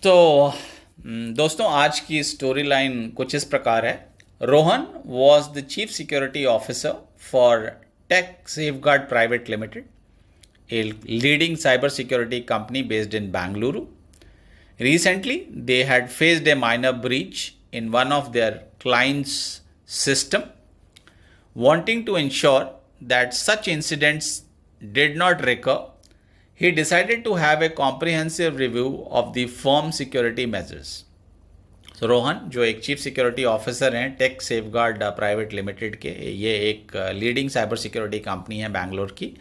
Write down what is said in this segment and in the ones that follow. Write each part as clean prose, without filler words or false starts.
तो दोस्तों आज की स्टोरी लाइन कुछ इस प्रकार है। Rohan was the chief security officer for Tech Safeguard Private Limited, a leading cybersecurity company based in Bangalore. Recently, they had faced a minor breach in one of their clients' system. Wanting to ensure that such incidents did not recur, he decided to have a comprehensive review of the firm's security measures. So, Rohan जो एक chief security officer हैं take Safeguard Private limited के, ये एक leading cyber security company है बैंगलोर की।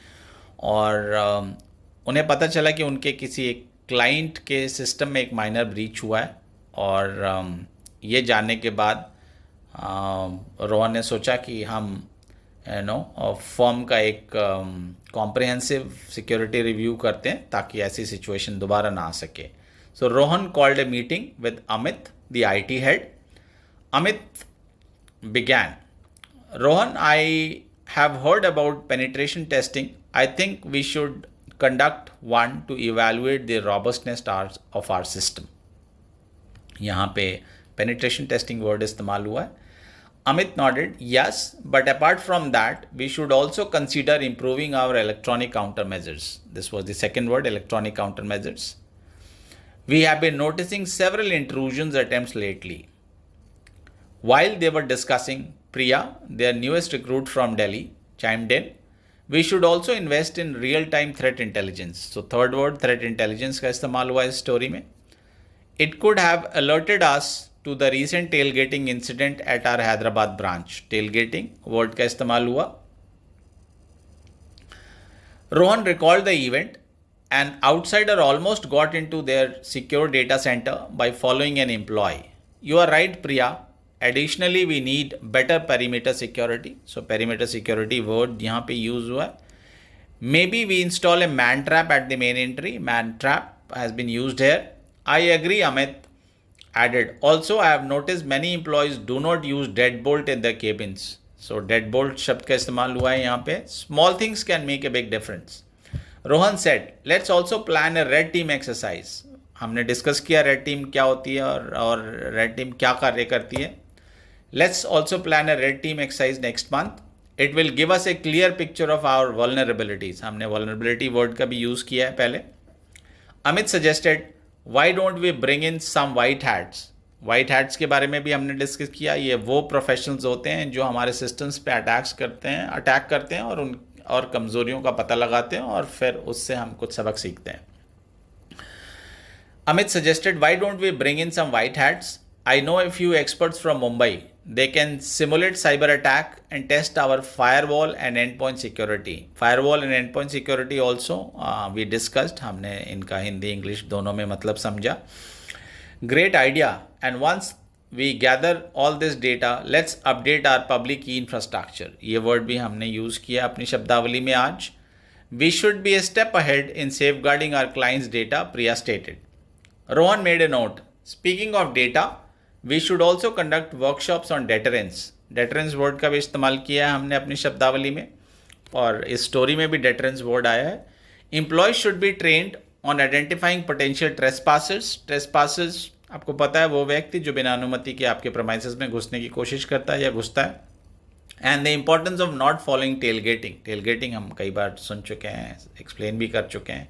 और उन्हें पता चला कि उनके किसी एक क्लाइंट के सिस्टम में एक माइनर ब्रीच हुआ है। और ये जानने के बाद रोहन ने सोचा कि हम फर्म का एक कॉम्प्रिहेंसिव सिक्योरिटी रिव्यू करते हैं ताकि ऐसी सिचुएशन दोबारा ना आ सके। So Rohan called a meeting with Amit, the IT head. Amit began. Rohan, I have heard about penetration testing. I think we should conduct one to evaluate the robustness of our system. यहाँ पे penetration testing word इस्तेमाल हुआ है। Amit nodded, yes, but apart from that, we should also consider improving our electronic countermeasures. This was the second word, electronic countermeasures. We have been noticing several intrusions attempts lately. While they were discussing, Priya, their newest recruit from Delhi, chimed in, we should also invest in real-time threat intelligence. So third word, threat intelligence का इस्तेमाल हुआ इस story में. It could have alerted us to the recent tailgating incident at our Hyderabad branch. Tailgating word का इस्तेमाल हुआ. Rohan recalled the event. An outsider almost got into their secure data center by following an employee. You are right, Priya. Additionally, we need better perimeter security. So perimeter security word यहाँ पे use हुआ है. Maybe we install a man trap at the main entry. Man trap has been used here. I agree, Amit added. Also, I have noticed many employees do not use deadbolt in their cabins. So deadbolt शब्द का इस्तेमाल हुआ है यहाँ पे. Small things can make a big difference. Rohan said, let's also plan a red team exercise. हमने discuss किया red team क्या होती है और रेड टीम क्या कार्य करती है. Let's also plan a red team exercise next month. It will give us a clear picture of our vulnerabilities. हमने vulnerability word का भी यूज़ किया है पहले. Amit suggested, why don't we bring in some white hats? White hats के बारे में भी हमने डिस्कस किया. ये वो प्रोफेशनल्स होते हैं जो हमारे सिस्टम्स पे अटैक करते हैं और कमज़ोरियों का पता लगाते हैं और फिर उससे हम कुछ सबक सीखते हैं. Amit suggested, why don't we bring in some white hats? I know a few experts from Mumbai. They can simulate cyber attack and test our firewall and endpoint security. Firewall and endpoint security also we discussed. हमने इनका Hindi English दोनों में मतलब समझा. Great idea. And once we gather all this data, let's update our public key infrastructure. ये word भी हमने use किया अपनी शब्दावली में आज. We should be a step ahead in safeguarding our clients' data, Priya stated. Rohan made a note. Speaking of data, we should also conduct workshops on deterrence. Deterrence word का भी इस्तेमाल किया है हमने अपनी शब्दावली में और इस स्टोरी में भी deterrence word आया है. Employees should be trained on identifying potential trespassers. Trespassers आपको पता है वो व्यक्ति जो बिना अनुमति के आपके premises में घुसने की कोशिश करता है या घुसता है. And the importance of not following tailgating. Tailgating हम कई बार सुन चुके हैं, explain भी कर चुके हैं.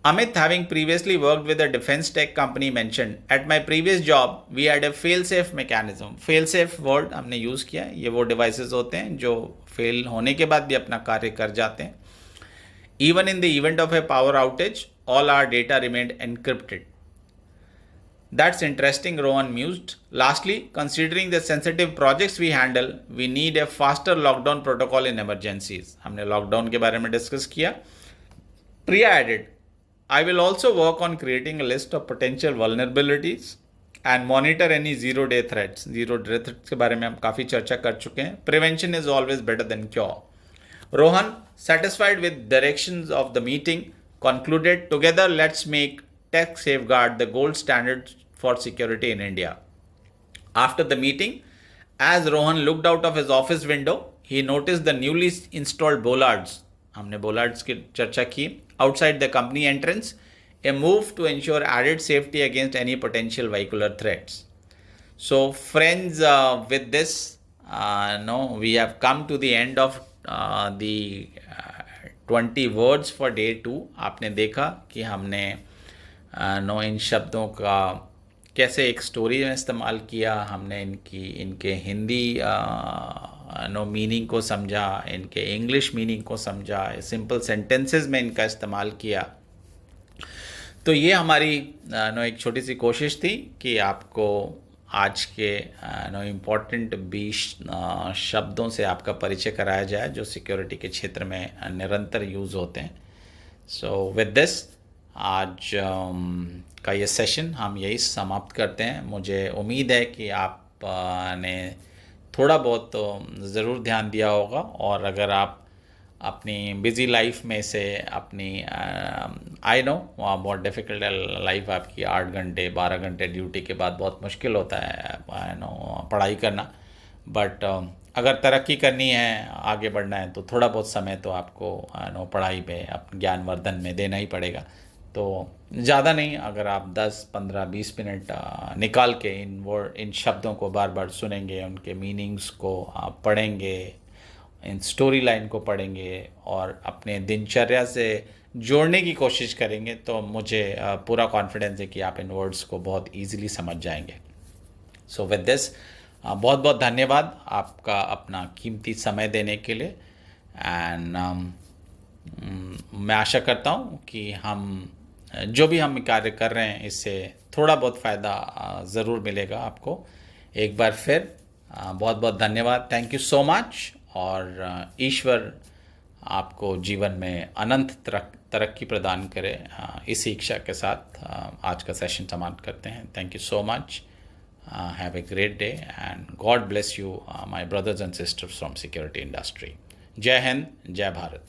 Amit, having previously worked with a defense tech company, mentioned, at my previous job, we had a fail-safe mechanism. Fail-safe word हमने यूज़ किया है. ये वो devices होते हैं जो fail होने के बाद भी अपना कार्य कर जाते हैं. Even in the event of a power outage, all our data remained encrypted. That's interesting, Rohan mused. Lastly, considering the sensitive projects we handle, we need a faster lockdown protocol in emergencies. हमने lockdown के बारे में discuss किया. Priya added, I will also work on creating a list of potential vulnerabilities and monitor any zero-day threats. Zero-day threats के बारे में हम काफ़ी चर्चा कर चुके हैं. Prevention is always better than cure. Rohan, satisfied with directions of the meeting, concluded, together let's make Tech Safeguard the gold standard for security in India. After the meeting, as Rohan looked out of his office window, he noticed the newly installed bollards. हमने bollards की चर्चा की. Outside the company entrance, a move to ensure added safety against any potential vehicular threats. So friends, with this, no, we have come to the end of the 20 words for day 2. आपने देखा कि हमने no इन शब्दों का कैसे एक story में इस्तेमाल किया, हमने इनके हिंदी नो मीनिंग को समझा, इनके इंग्लिश मीनिंग को समझा, सिंपल सेंटेंसेस में इनका इस्तेमाल किया. तो ये हमारी नो एक छोटी सी कोशिश थी कि आपको आज के नो इम्पोर्टेंट 20 शब्दों से आपका परिचय कराया जाए जो सिक्योरिटी के क्षेत्र में निरंतर यूज़ होते हैं. सो विद दिस आज का ये सेशन हम यही समाप्त करते हैं. मुझे उम्मीद है कि आपने थोड़ा बहुत तो ज़रूर ध्यान दिया होगा, और अगर आप अपनी बिज़ी लाइफ में से अपनी आई नो बहुत डिफ़िकल्ट लाइफ आपकी, 8 घंटे 12 घंटे ड्यूटी के बाद बहुत मुश्किल होता है आई नो पढ़ाई करना. बट अगर तरक्की करनी है, आगे बढ़ना है, तो थोड़ा बहुत समय तो आपको नो पढ़ाई पे, अपने ज्ञानवर्धन में देना ही पड़ेगा. तो ज़्यादा नहीं, अगर आप 10 15 20 मिनट निकाल के इन शब्दों को बार बार सुनेंगे, उनके मीनिंग्स को आप पढ़ेंगे, इन स्टोरी लाइन को पढ़ेंगे और अपने दिनचर्या से जोड़ने की कोशिश करेंगे, तो मुझे पूरा कॉन्फिडेंस है कि आप इन वर्ड्स को बहुत इजीली समझ जाएंगे. सो विद दिस बहुत बहुत धन्यवाद आपका अपना कीमती समय देने के लिए. एंड मैं आशा करता हूँ कि हम जो भी हम कार्य कर रहे हैं इससे थोड़ा बहुत फ़ायदा ज़रूर मिलेगा आपको. एक बार फिर बहुत बहुत धन्यवाद. Thank you so much. और ईश्वर आपको जीवन में अनंत तरक्की प्रदान करे. इसी इच्छा के साथ आज का सेशन समाप्त करते हैं. Thank you so much. Have a great day and God bless you my brothers and sisters from security industry. जय हिंद, जय भारत.